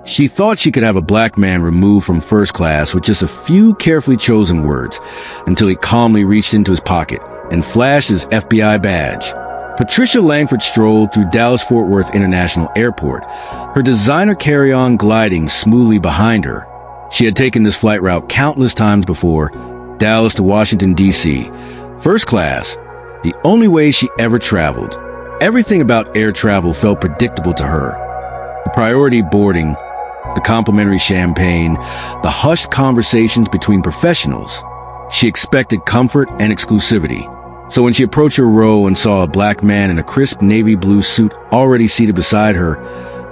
She thought she could have a black man removed from first class with just a few carefully chosen words, until he calmly reached into his pocket and flashed his FBI badge. Patricia Langford strolled through Dallas-Fort Worth International Airport, her designer carry-on gliding smoothly behind her. She had taken this flight route countless times before, Dallas to Washington, D.C. First class, the only way she ever traveled. Everything about air travel felt predictable to her. The priority boarding, the complimentary champagne, the hushed conversations between professionals. She expected comfort and exclusivity. So when she approached her row and saw a black man in a crisp navy blue suit already seated beside her,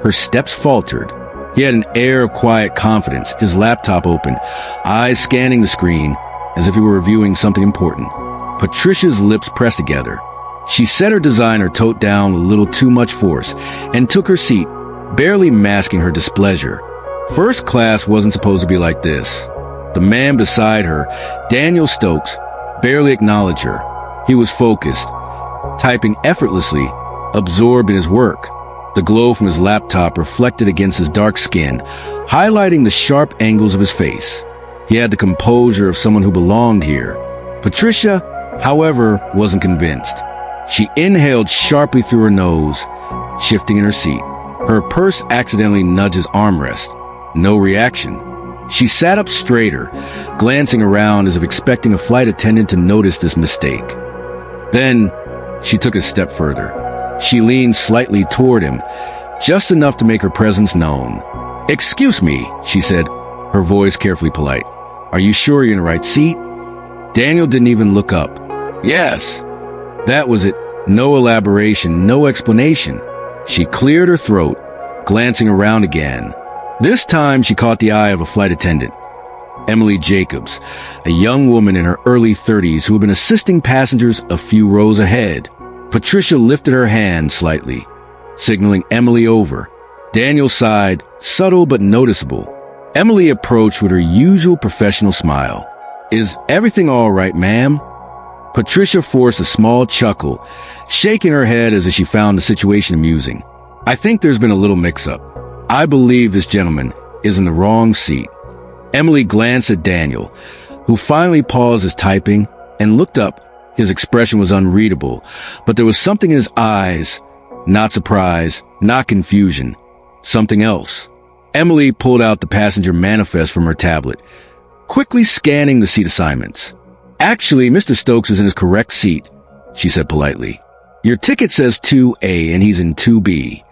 her steps faltered. He had an air of quiet confidence, his laptop open, eyes scanning the screen as if he were reviewing something important. Patricia's lips pressed together. She set her designer tote down with a little too much force and took her seat, barely masking her displeasure. First class wasn't supposed to be like this. The man beside her, Daniel Stokes, barely acknowledged her. He was focused, typing effortlessly, absorbed in his work. The glow from his laptop reflected against his dark skin, highlighting the sharp angles of his face. He had the composure of someone who belonged here. Patricia, however, wasn't convinced. She inhaled sharply through her nose, shifting in her seat. Her purse accidentally nudged his armrest. No reaction. She sat up straighter, glancing around as if expecting a flight attendant to notice this mistake. Then, she took a step further. She leaned slightly toward him, just enough to make her presence known. "Excuse me," she said, her voice carefully polite. "Are you sure you're in the right seat?" Daniel didn't even look up. "Yes." That was it. No elaboration, no explanation. She cleared her throat, glancing around again. This time she caught the eye of a flight attendant. Emily Jacobs, a young woman in her early 30s who had been assisting passengers a few rows ahead. Patricia lifted her hand slightly, signaling Emily over. Daniel sighed, subtle but noticeable. Emily approached with her usual professional smile. "Is everything all right, ma'am?" Patricia forced a small chuckle, shaking her head as if she found the situation amusing. "I think there's been a little mix-up. I believe this gentleman is in the wrong seat." Emily glanced at Daniel, who finally paused his typing and looked up. His expression was unreadable, but there was something in his eyes, not surprise, not confusion, something else. Emily pulled out the passenger manifest from her tablet, quickly scanning the seat assignments. "Actually, Mr. Stokes is in his correct seat," she said politely. "Your ticket says 2A and he's in 2B.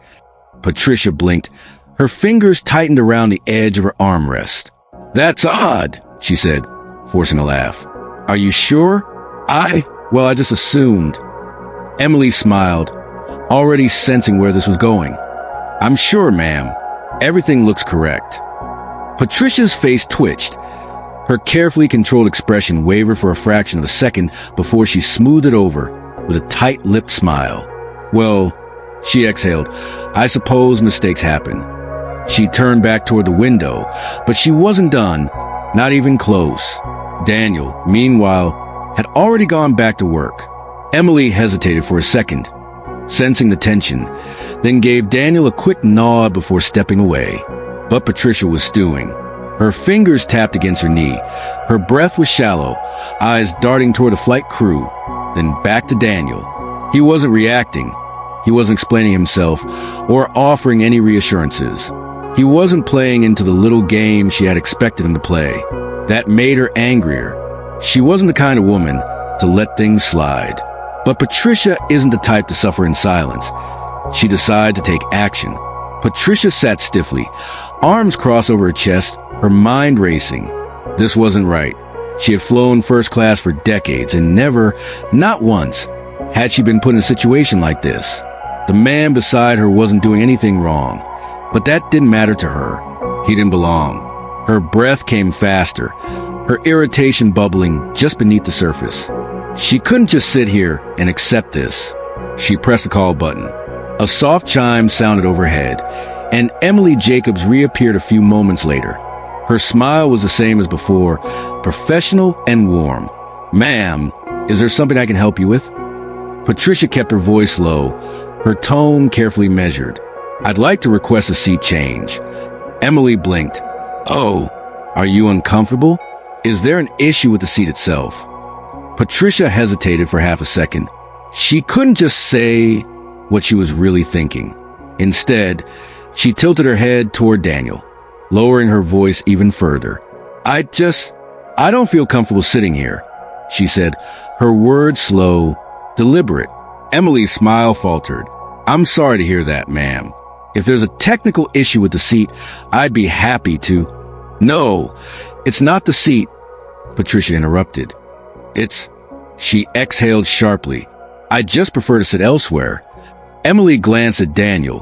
Patricia blinked. Her fingers tightened around the edge of her armrest. "That's odd," she said, forcing a laugh. "Are you sure?" Well, I just assumed." Emily smiled, already sensing where this was going. "I'm sure, ma'am. Everything looks correct." Patricia's face twitched. Her carefully controlled expression wavered for a fraction of a second before she smoothed it over with a tight-lipped smile. "Well," she exhaled, "I suppose mistakes happen." She turned back toward the window, but she wasn't done, not even close. Daniel, meanwhile, had already gone back to work. Emily hesitated for a second, sensing the tension, then gave Daniel a quick nod before stepping away. But Patricia was stewing. Her fingers tapped against her knee. Her breath was shallow, eyes darting toward the flight crew, then back to Daniel. He wasn't reacting. He wasn't explaining himself or offering any reassurances. He wasn't playing into the little game she had expected him to play. That made her angrier. She wasn't the kind of woman to let things slide. But Patricia isn't the type to suffer in silence. She decided to take action. Patricia sat stiffly, arms crossed over her chest, her mind racing. This wasn't right. She had flown first class for decades and never, not once, had she been put in a situation like this. The man beside her wasn't doing anything wrong, but that didn't matter to her. He didn't belong. Her breath came faster, her irritation bubbling just beneath the surface. She couldn't just sit here and accept this. She pressed the call button. A soft chime sounded overhead, and Emily Jacobs reappeared a few moments later. Her smile was the same as before, professional and warm. "Ma'am, is there something I can help you with?" Patricia kept her voice low, her tone carefully measured. "I'd like to request a seat change. Emily blinked. Oh, are you uncomfortable? Is there an issue with the seat itself? Patricia hesitated for half a second. She couldn't just say what she was really thinking. Instead, she tilted her head toward Daniel, lowering her voice even further. I don't feel comfortable sitting here, she said, her words slow, deliberate. Emily's smile faltered. I'm sorry to hear that, ma'am. If there's a technical issue with the seat, I'd be happy to. No, it's not the seat, Patricia interrupted. She exhaled sharply. I'd just prefer to sit elsewhere. Emily glanced at Daniel,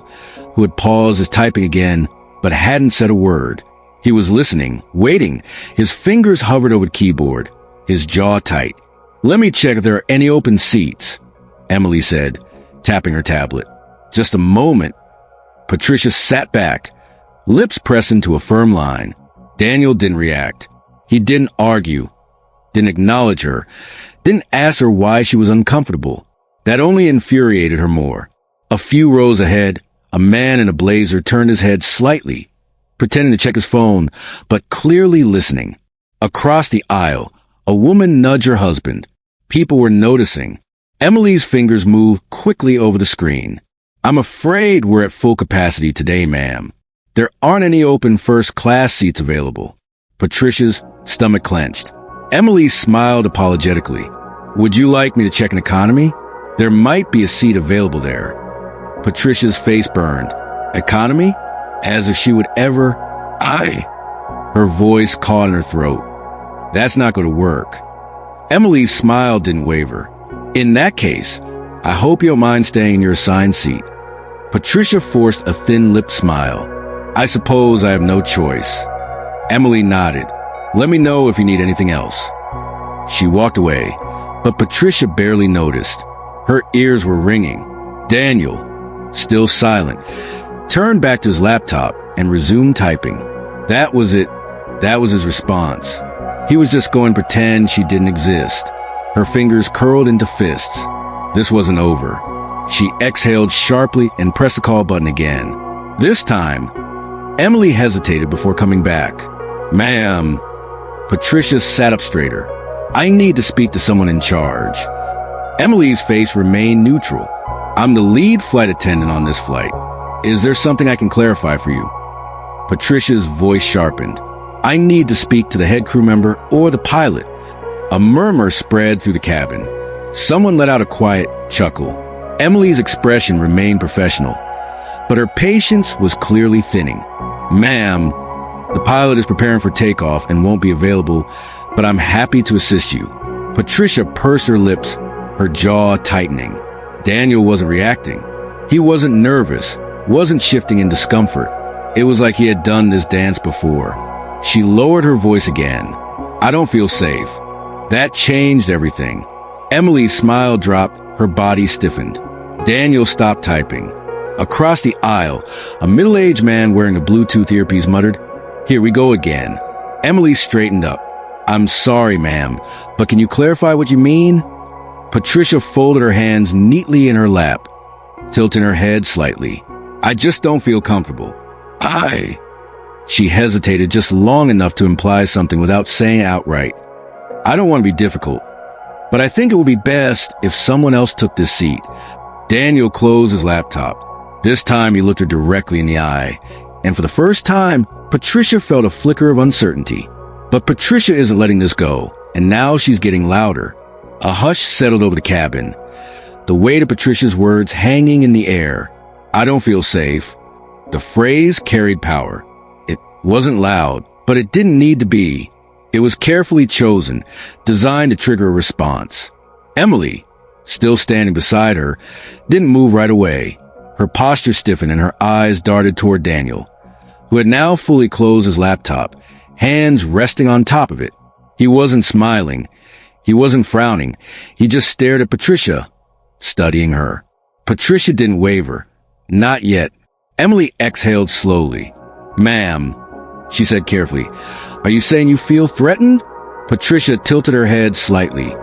who had paused his typing again, but hadn't said a word. He was listening, waiting. His fingers hovered over the keyboard, his jaw tight. Let me check if there are any open seats, Emily said, tapping her tablet. Just a moment. Patricia sat back, lips pressed into a firm line. Daniel didn't react. He didn't argue, didn't acknowledge her, didn't ask her why she was uncomfortable. That only infuriated her more. A few rows ahead, a man in a blazer turned his head slightly, pretending to check his phone, but clearly listening. Across the aisle, a woman nudged her husband. People were noticing. Emily's fingers moved quickly over the screen. I'm afraid we're at full capacity today, ma'am. There aren't any open first-class seats available. Patricia's stomach clenched. Emily smiled apologetically. Would you like me to check an economy? There might be a seat available there. Patricia's face burned. Economy? As if she would ever... Her voice caught in her throat. That's not going to work. Emily's smile didn't waver. In that case, I hope you don't mind staying in your assigned seat. Patricia forced a thin-lipped smile. I suppose I have no choice. Emily nodded. Let me know if you need anything else. She walked away, but Patricia barely noticed. Her ears were ringing. Daniel, still silent, turned back to his laptop and resumed typing. That was it. That was his response. He was just going to pretend she didn't exist. Her fingers curled into fists. This wasn't over. She exhaled sharply and pressed the call button again. This time, Emily hesitated before coming back. Ma'am. Patricia sat up straighter. I need to speak to someone in charge. Emily's face remained neutral. I'm the lead flight attendant on this flight. Is there something I can clarify for you? Patricia's voice sharpened. I need to speak to the head crew member or the pilot. A murmur spread through the cabin. Someone let out a quiet chuckle. Emily's expression remained professional, but her patience was clearly thinning. Ma'am, the pilot is preparing for takeoff and won't be available, but I'm happy to assist you. Patricia pursed her lips, her jaw tightening. Daniel wasn't reacting. He wasn't nervous, wasn't shifting in discomfort. It was like he had done this dance before. She lowered her voice again. I don't feel safe. That changed everything. Emily's smile dropped, her body stiffened. Daniel stopped typing. Across the aisle, a middle-aged man wearing a Bluetooth earpiece muttered, "Here we go again." Emily straightened up. I'm sorry, ma'am, but can you clarify what you mean? Patricia folded her hands neatly in her lap, tilting her head slightly. I just don't feel comfortable. She hesitated just long enough to imply something without saying it outright. I don't want to be difficult, but I think it would be best if someone else took this seat. Daniel closed his laptop. This time he looked her directly in the eye, and for the first time, Patricia felt a flicker of uncertainty. But Patricia isn't letting this go, and now she's getting louder. A hush settled over the cabin, the weight of Patricia's words hanging in the air. I don't feel safe. The phrase carried power. It wasn't loud, but it didn't need to be. It was carefully chosen, designed to trigger a response. Emily, still standing beside her, didn't move right away. Her posture stiffened and her eyes darted toward Daniel, who had now fully closed his laptop, hands resting on top of it. He wasn't smiling. He wasn't frowning. He just stared at Patricia, studying her. Patricia didn't waver. Not yet. Emily exhaled slowly. Ma'am, she said carefully, are you saying you feel threatened? Patricia tilted her head slightly,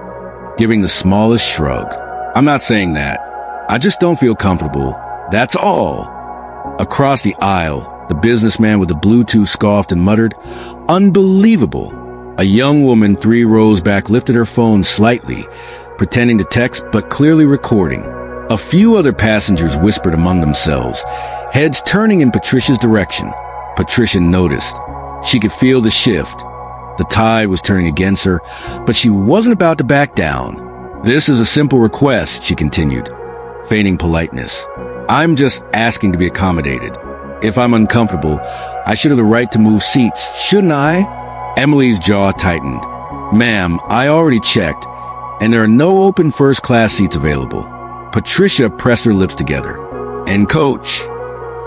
giving the smallest shrug. I'm not saying that. I just don't feel comfortable. That's all. Across the aisle, The businessman with the Bluetooth scoffed and muttered, "Unbelievable." A young woman 3 rows back lifted her phone slightly, pretending to text but clearly recording. A few other passengers whispered among themselves, heads turning in Patricia's direction. Patricia noticed. She could feel the shift. The tide was turning against her, but she wasn't about to back down. "This is a simple request," she continued, feigning politeness. "I'm just asking to be accommodated. If I'm uncomfortable, I should have the right to move seats, shouldn't I?" Emily's jaw tightened. "Ma'am, I already checked, and there are no open first-class seats available." Patricia pressed her lips together. "And coach?"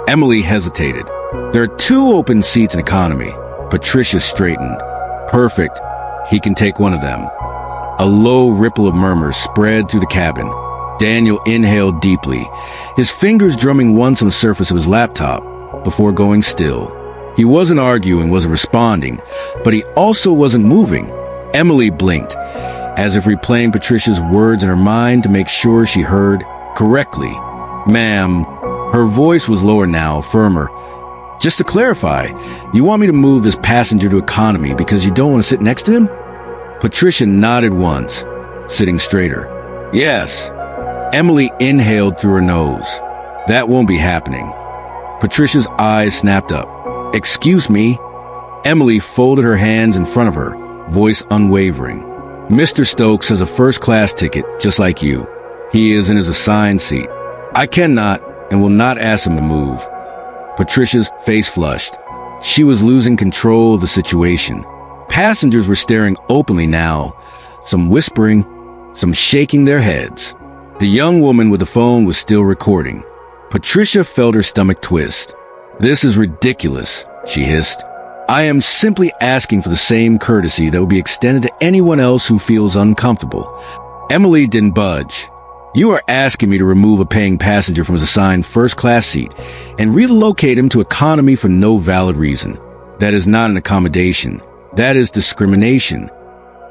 Emily hesitated. "There are 2 open seats in economy." Patricia straightened. "Perfect. He can take one of them." A low ripple of murmurs spread through the cabin. Daniel inhaled deeply, his fingers drumming once on the surface of his laptop before going still. He wasn't arguing, wasn't responding, but he also wasn't moving. Emily blinked, as if replaying Patricia's words in her mind to make sure she heard correctly. "Ma'am," her voice was lower now, firmer. "Just to clarify, you want me to move this passenger to economy because you don't want to sit next to him?" Patricia nodded once, sitting straighter. "Yes." Emily inhaled through her nose. "That won't be happening." Patricia's eyes snapped up. "Excuse me?" Emily folded her hands in front of her, voice unwavering. "Mr. Stokes has a first-class ticket, just like you. He is in his assigned seat. I cannot and will not ask him to move." Patricia's face flushed. She was losing control of the situation. Passengers were staring openly now, some whispering, some shaking their heads. The young woman with the phone was still recording. Patricia felt her stomach twist. "This is ridiculous," she hissed. "I am simply asking for the same courtesy that will be extended to anyone else who feels uncomfortable." Emily didn't budge. "You are asking me to remove a paying passenger from his assigned first-class seat and relocate him to economy for no valid reason. That is not an accommodation. That is discrimination."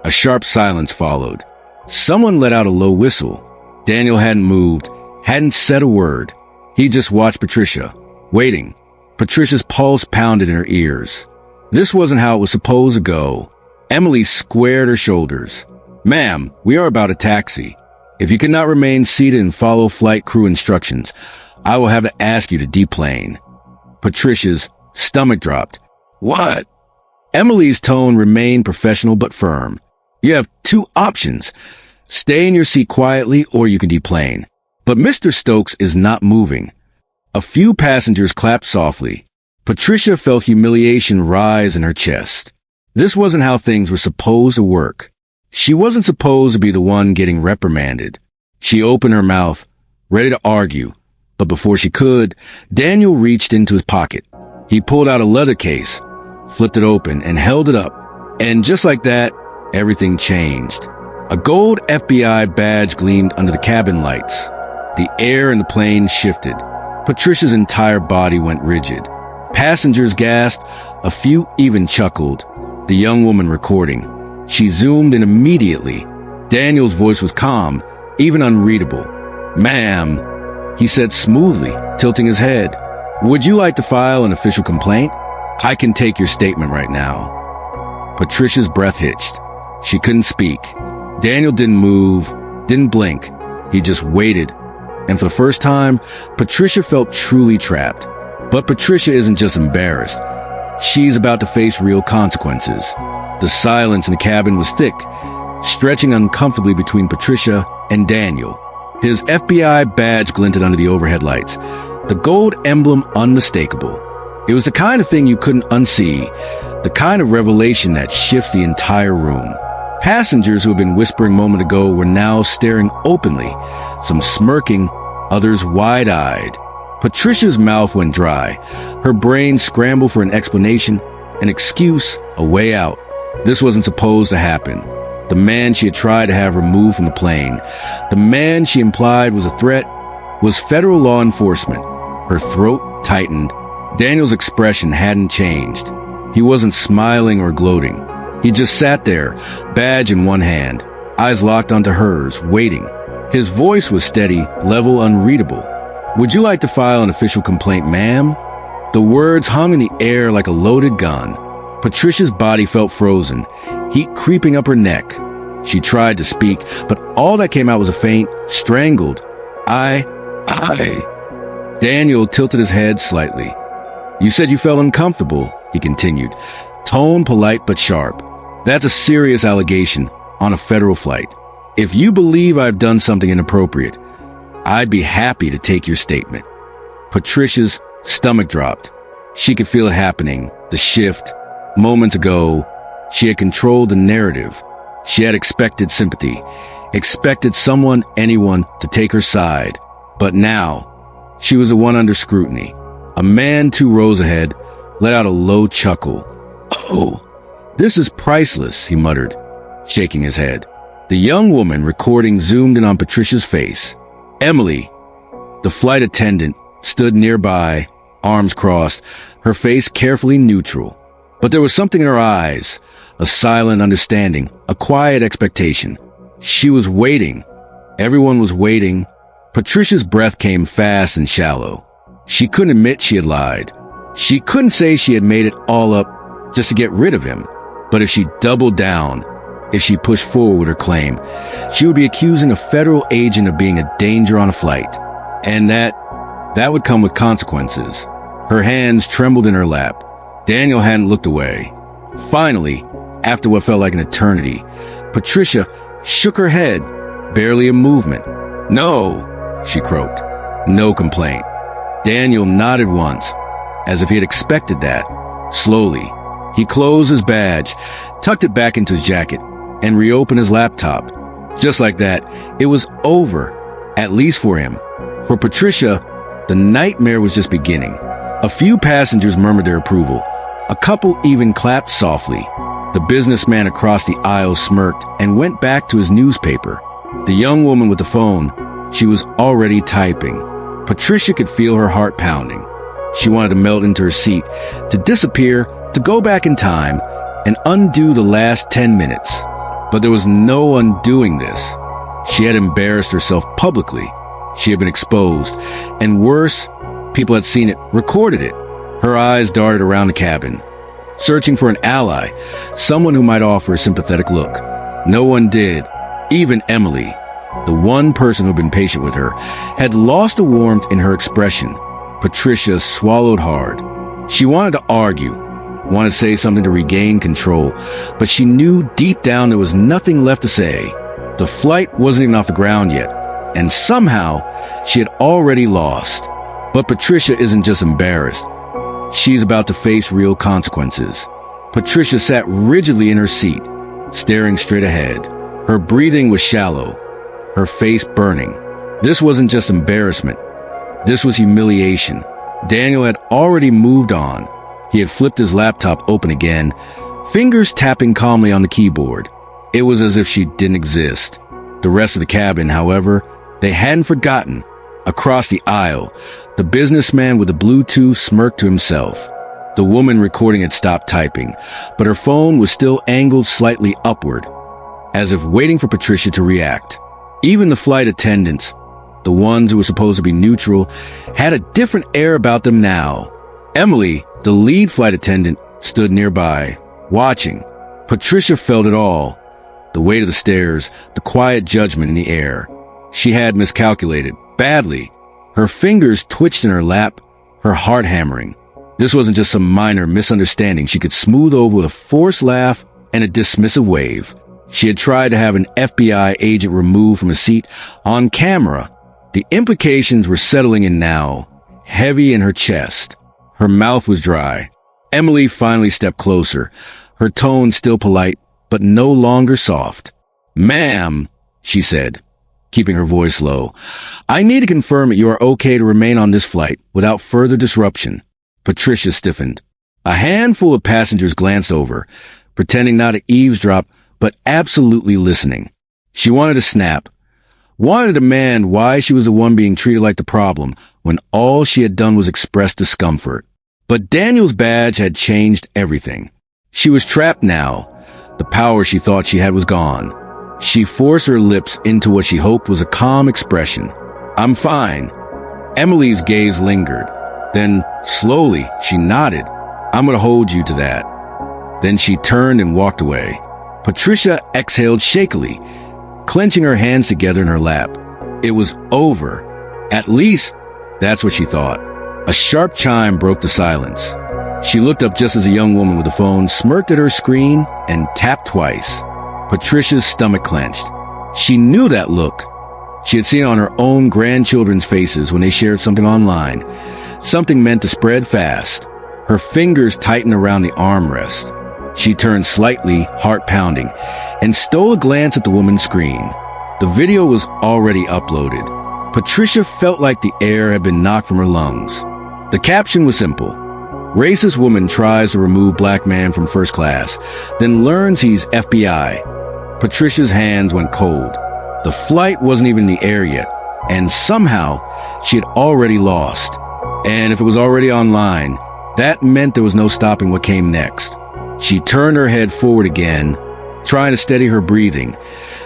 A sharp silence followed. Someone let out a low whistle. Daniel hadn't moved, hadn't said a word. He just watched Patricia, waiting. Patricia's pulse pounded in her ears. This wasn't how it was supposed to go. Emily squared her shoulders. "Ma'am, we are about a taxi. If you cannot remain seated and follow flight crew instructions, I will have to ask you to deplane." Patricia's stomach dropped. "What?" Emily's tone remained professional but firm. "You have 2 options. Stay in your seat quietly or you can deplane. But Mr. Stokes is not moving." A few passengers clapped softly. Patricia felt humiliation rise in her chest. This wasn't how things were supposed to work. She wasn't supposed to be the one getting reprimanded. She opened her mouth, ready to argue, but before she could, Daniel reached into his pocket. He pulled out a leather case, flipped it open, and held it up. And just like that, everything changed. A gold FBI badge gleamed under the cabin lights. The air in the plane shifted. Patricia's entire body went rigid. Passengers gasped, a few even chuckled. The young woman recording. She zoomed in immediately. Daniel's voice was calm, even unreadable. "Ma'am," he said smoothly, tilting his head. "Would you like to file an official complaint? I can take your statement right now." Patricia's breath hitched. She couldn't speak. Daniel didn't move, didn't blink. He just waited. And for the first time, Patricia felt truly trapped. But Patricia isn't just embarrassed. She's about to face real consequences. The silence in the cabin was thick, stretching uncomfortably between Patricia and Daniel. His FBI badge glinted under the overhead lights, the gold emblem unmistakable. It was the kind of thing you couldn't unsee, the kind of revelation that shifts the entire room. Passengers who had been whispering a moment ago were now staring openly, some smirking, others wide-eyed. Patricia's mouth went dry. Her brain scrambled for an explanation, an excuse, a way out. This wasn't supposed to happen. The man she had tried to have removed from the plane, the man she implied was a threat, was federal law enforcement. Her throat tightened. Daniel's expression hadn't changed. He wasn't smiling or gloating. He just sat there, badge in one hand, eyes locked onto hers, waiting. His voice was steady, level, unreadable. "Would you like to file an official complaint, ma'am?" The words hung in the air like a loaded gun. Patricia's body felt frozen, heat creeping up her neck. She tried to speak, but all that came out was a faint, strangled, I. Daniel tilted his head slightly. You said you felt uncomfortable, he continued, tone polite but sharp. That's a serious allegation on a federal flight. If you believe I've done something inappropriate, I'd be happy to take your statement. Patricia's stomach dropped. She could feel it happening, the shift. Moments ago, she had controlled the narrative. She had expected sympathy, expected someone, anyone, to take her side. But now, she was the one under scrutiny. A man 2 rows ahead let out a low chuckle. Oh, this is priceless, he muttered, shaking his head. The young woman recording zoomed in on Patricia's face. Emily, the flight attendant, stood nearby, arms crossed, her face carefully neutral. But there was something in her eyes, a silent understanding, a quiet expectation. She was waiting. Everyone was waiting. Patricia's breath came fast and shallow. She couldn't admit she had lied. She couldn't say she had made it all up just to get rid of him. But if she doubled down, if she pushed forward with her claim, she would be accusing a federal agent of being a danger on a flight. And that would come with consequences. Her hands trembled in her lap. Daniel hadn't looked away. Finally, after what felt like an eternity, Patricia shook her head, barely a movement. No, she croaked. No complaint. Daniel nodded once, as if he had expected that. Slowly, he closed his badge, tucked it back into his jacket, and reopened his laptop. Just like that, it was over, at least for him. For Patricia, the nightmare was just beginning. A few passengers murmured their approval. A couple even clapped softly. The businessman across the aisle smirked and went back to his newspaper. The young woman with the phone, she was already typing. Patricia could feel her heart pounding. She wanted to melt into her seat, to disappear, to go back in time, and undo the last 10 minutes. But there was no undoing this. She had embarrassed herself publicly. She had been exposed. And worse, people had seen it, recorded it. Her eyes darted around the cabin, searching for an ally, someone who might offer a sympathetic look. No one did. Even Emily, the one person who had been patient with her, had lost the warmth in her expression. Patricia swallowed hard. She wanted to argue, wanted to say something to regain control, but she knew deep down there was nothing left to say. The flight wasn't even off the ground yet, and somehow she had already lost. But Patricia isn't just embarrassed. She's about to face real consequences. Patricia sat rigidly in her seat, staring straight ahead. Her breathing was shallow, her face burning. This wasn't just embarrassment. This was humiliation. Daniel had already moved on. He had flipped his laptop open again, fingers tapping calmly on the keyboard. It was as if she didn't exist. The rest of the cabin, however, they hadn't forgotten. Across the aisle, the businessman with the Bluetooth smirked to himself. The woman recording had stopped typing, but her phone was still angled slightly upward, as if waiting for Patricia to react. Even the flight attendants, the ones who were supposed to be neutral, had a different air about them now. Emily, the lead flight attendant, stood nearby, watching. Patricia felt it all. The weight of the stairs, the quiet judgment in the air. She had miscalculated. Badly. Her fingers twitched in her lap, her heart hammering. This wasn't just some minor misunderstanding she could smooth over with a forced laugh and a dismissive wave. She had tried to have an FBI agent removed from a seat on camera. The implications were settling in now, heavy in her chest. Her mouth was dry. Emily finally stepped closer, her tone still polite, but no longer soft. "Ma'am," she said, keeping her voice low, "I need to confirm that you are okay to remain on this flight without further disruption." Patricia stiffened. A handful of passengers glanced over, pretending not to eavesdrop, but absolutely listening. She wanted to snap, wanted to demand why she was the one being treated like the problem when all she had done was express discomfort. But Daniel's badge had changed everything. She was trapped now. The power she thought she had was gone. She forced her lips into what she hoped was a calm expression. "I'm fine." Emily's gaze lingered. Then, slowly, she nodded. "I'm gonna hold you to that." Then she turned and walked away. Patricia exhaled shakily, clenching her hands together in her lap. It was over. At least, that's what she thought. A sharp chime broke the silence. She looked up just as a young woman with the phone smirked at her screen and tapped twice. Patricia's stomach clenched. She knew that look. She had seen it on her own grandchildren's faces when they shared something online. Something meant to spread fast. Her fingers tightened around the armrest. She turned slightly, heart pounding, and stole a glance at the woman's screen. The video was already uploaded. Patricia felt like the air had been knocked from her lungs. The caption was simple. Racist woman tries to remove black man from first class, then learns he's FBI. Patricia's hands went cold. The flight wasn't even in the air yet, and somehow she had already lost. And if it was already online, that meant there was no stopping what came next. She turned her head forward again, trying to steady her breathing,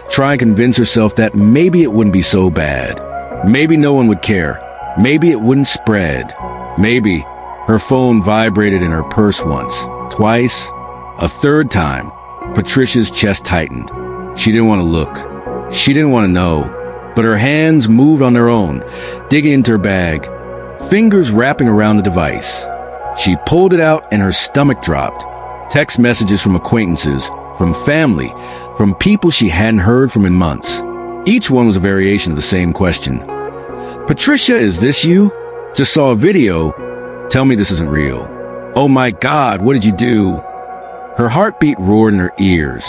trying to convince herself that maybe it wouldn't be so bad. Maybe no one would care. Maybe it wouldn't spread. Maybe. Her phone vibrated in her purse once, twice, a third time. Patricia's chest tightened. She didn't want to look. She didn't want to know. But her hands moved on their own, digging into her bag, fingers wrapping around the device. She pulled it out and her stomach dropped. Text messages from acquaintances, from family, from people she hadn't heard from in months. Each one was a variation of the same question. "Patricia, is this you? Just saw a video. Tell me this isn't real. Oh my God, what did you do?" Her heartbeat roared in her ears.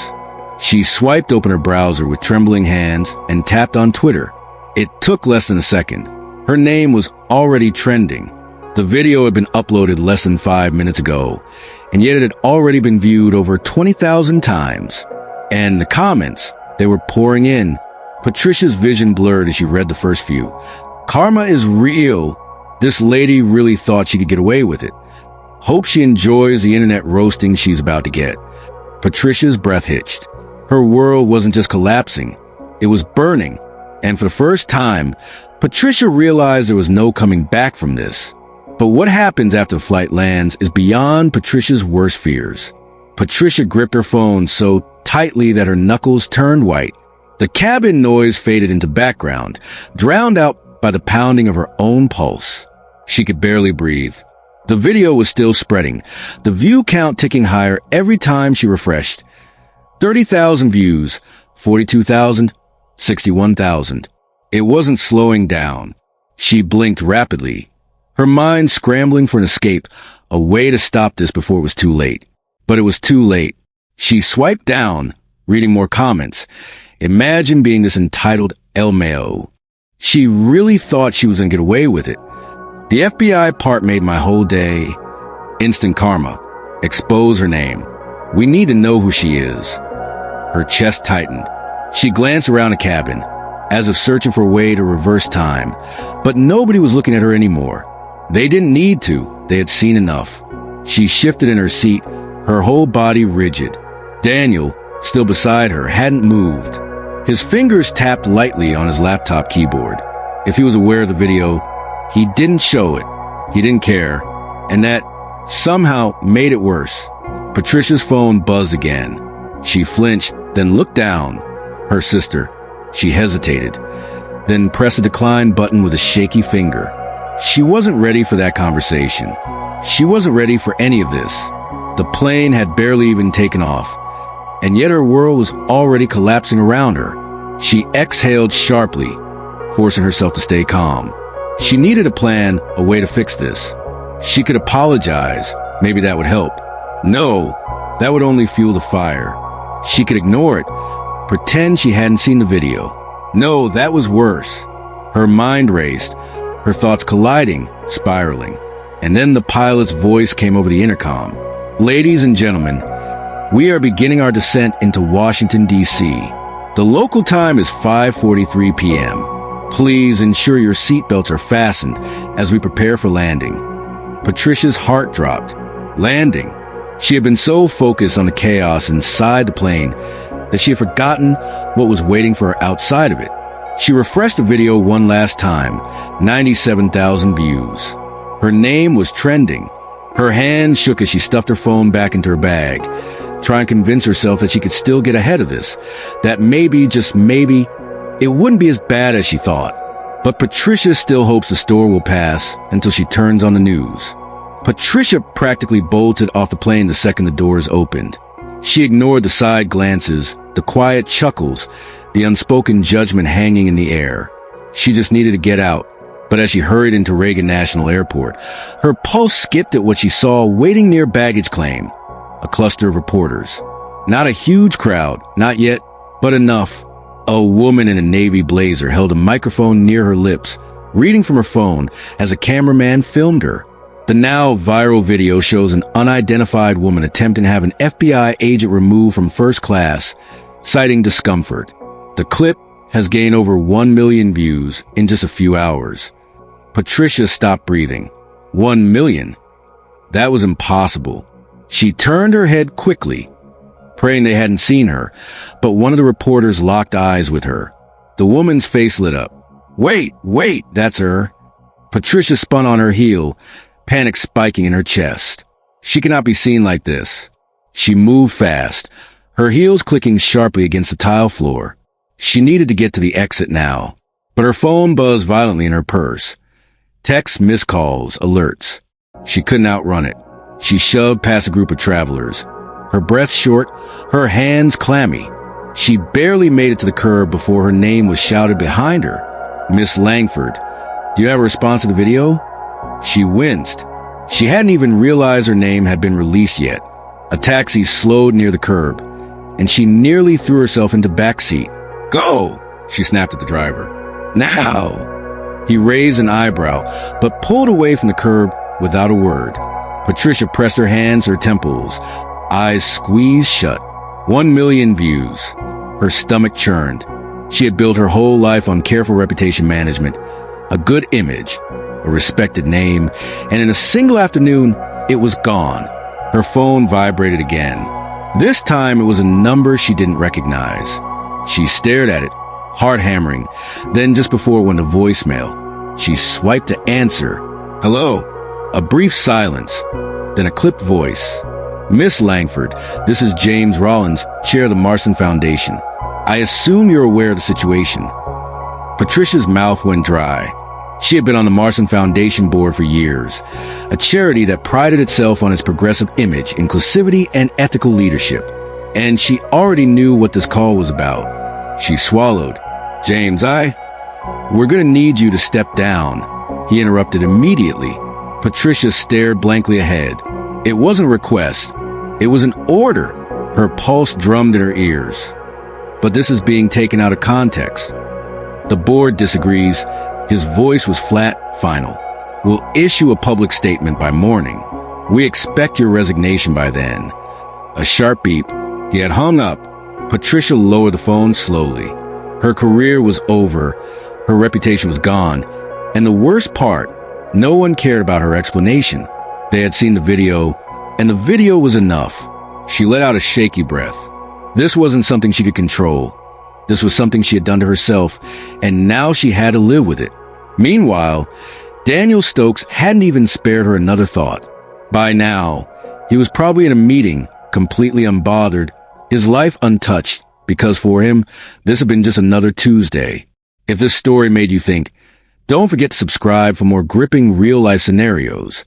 She swiped open her browser with trembling hands and tapped on Twitter. It took less than a second. Her name was already trending. The video had been uploaded less than 5 minutes ago, and yet it had already been viewed over 20,000 times. And the comments, they were pouring in. Patricia's vision blurred as she read the first few. "Karma is real. This lady really thought she could get away with it. Hope she enjoys the internet roasting she's about to get." Patricia's breath hitched. Her world wasn't just collapsing. It was burning. And for the first time, Patricia realized there was no coming back from this. But what happens after the flight lands is beyond Patricia's worst fears. Patricia gripped her phone so tightly that her knuckles turned white. The cabin noise faded into background, drowned out by the pounding of her own pulse. She could barely breathe. The video was still spreading, the view count ticking higher every time she refreshed. 30,000 views, 42,000, 61,000. It wasn't slowing down. She blinked rapidly, her mind scrambling for an escape, a way to stop this before it was too late. But it was too late. She swiped down, reading more comments. Imagine being this entitled El Mayo. She really thought she was going to get away with it. The FBI part made my whole day. Instant karma. Expose her name. We need to know who she is. Her chest tightened. She glanced around the cabin, as if searching for a way to reverse time. But nobody was looking at her anymore. They didn't need to. They had seen enough. She shifted in her seat, her whole body rigid. Daniel, still beside her, hadn't moved. His fingers tapped lightly on his laptop keyboard. If he was aware of the video, he didn't show it. He didn't care. And that somehow made it worse. Patricia's phone buzzed again. She flinched, then looked down. Her sister. She hesitated, then pressed a decline button with a shaky finger. She wasn't ready for that conversation. She wasn't ready for any of this. The plane had barely even taken off, and yet her world was already collapsing around her. She exhaled sharply, forcing herself to stay calm. She needed a plan, a way to fix this. She could apologize. Maybe that would help. No, that would only fuel the fire. She could ignore it, pretend she hadn't seen the video. No, that was worse. Her mind raced, her thoughts colliding, spiraling. And then the pilot's voice came over the intercom. "Ladies and gentlemen, we are beginning our descent into Washington, D.C. The local time is 5:43 p.m. Please ensure your seatbelts are fastened as we prepare for landing." Patricia's heart dropped. Landing. She had been so focused on the chaos inside the plane that she had forgotten what was waiting for her outside of it. She refreshed the video one last time, 97,000 views. Her name was trending. Her hand shook as she stuffed her phone back into her bag, trying to convince herself that she could still get ahead of this, that maybe, just maybe, it wouldn't be as bad as she thought. But Patricia still hopes the store will pass until she turns on the news. Patricia practically bolted off the plane the second the doors opened. She ignored the side glances, the quiet chuckles, the unspoken judgment hanging in the air. She just needed to get out. But as she hurried into Reagan National Airport, her pulse skipped at what she saw waiting near baggage claim. A cluster of reporters. Not a huge crowd, not yet, but enough. A woman in a navy blazer held a microphone near her lips, reading from her phone as a cameraman filmed her. The now viral video shows an unidentified woman attempting to have an FBI agent removed from first class, citing discomfort. The clip has gained over 1 million views in just a few hours. Patricia stopped breathing. 1 million? That was impossible. She turned her head quickly, praying they hadn't seen her, but one of the reporters locked eyes with her. The woman's face lit up. Wait, that's her. Patricia spun on her heel, panic spiking in her chest. She cannot be seen like this. She moved fast, her heels clicking sharply against the tile floor. She needed to get to the exit now, but her phone buzzed violently in her purse. Texts, missed calls, alerts. She couldn't outrun it. She shoved past a group of travelers, her breath short, her hands clammy. She barely made it to the curb before her name was shouted behind her. Miss Langford, do you have a response to the video? She winced. She hadn't even realized her name had been released yet. A taxi slowed near the curb, and she nearly threw herself into backseat. Go! She snapped at the driver. Now! He raised an eyebrow, but pulled away from the curb without a word. Patricia pressed her hands to her temples, eyes squeezed shut. 1 million views. Her stomach churned. She had built her whole life on careful reputation management, a good image, a respected name, and in a single afternoon, it was gone. Her phone vibrated again. This time it was a number she didn't recognize. She stared at it, heart hammering. Then just before it went to voicemail, she swiped to answer. Hello? A brief silence, then a clipped voice. Miss Langford, this is James Rollins, chair of the Marston Foundation. I assume you're aware of the situation. Patricia's mouth went dry. She had been on the Marston Foundation board for years, a charity that prided itself on its progressive image, inclusivity, and ethical leadership. And she already knew what this call was about. She swallowed. James, we're gonna need you to step down. He interrupted immediately. Patricia stared blankly ahead. It wasn't a request. It was an order. Her pulse drummed in her ears. But this is being taken out of context. The board disagrees. His voice was flat, final. We'll issue a public statement by morning. We expect your resignation by then. A sharp beep. He had hung up. Patricia lowered the phone slowly. Her career was over. Her reputation was gone. And the worst part, no one cared about her explanation. They had seen the video, and the video was enough. She let out a shaky breath. This wasn't something she could control. This was something she had done to herself, and now she had to live with it. Meanwhile, Daniel Stokes hadn't even spared her another thought. By now, he was probably in a meeting, completely unbothered, his life untouched, because for him, this had been just another Tuesday. If this story made you think, don't forget to subscribe for more gripping real-life scenarios.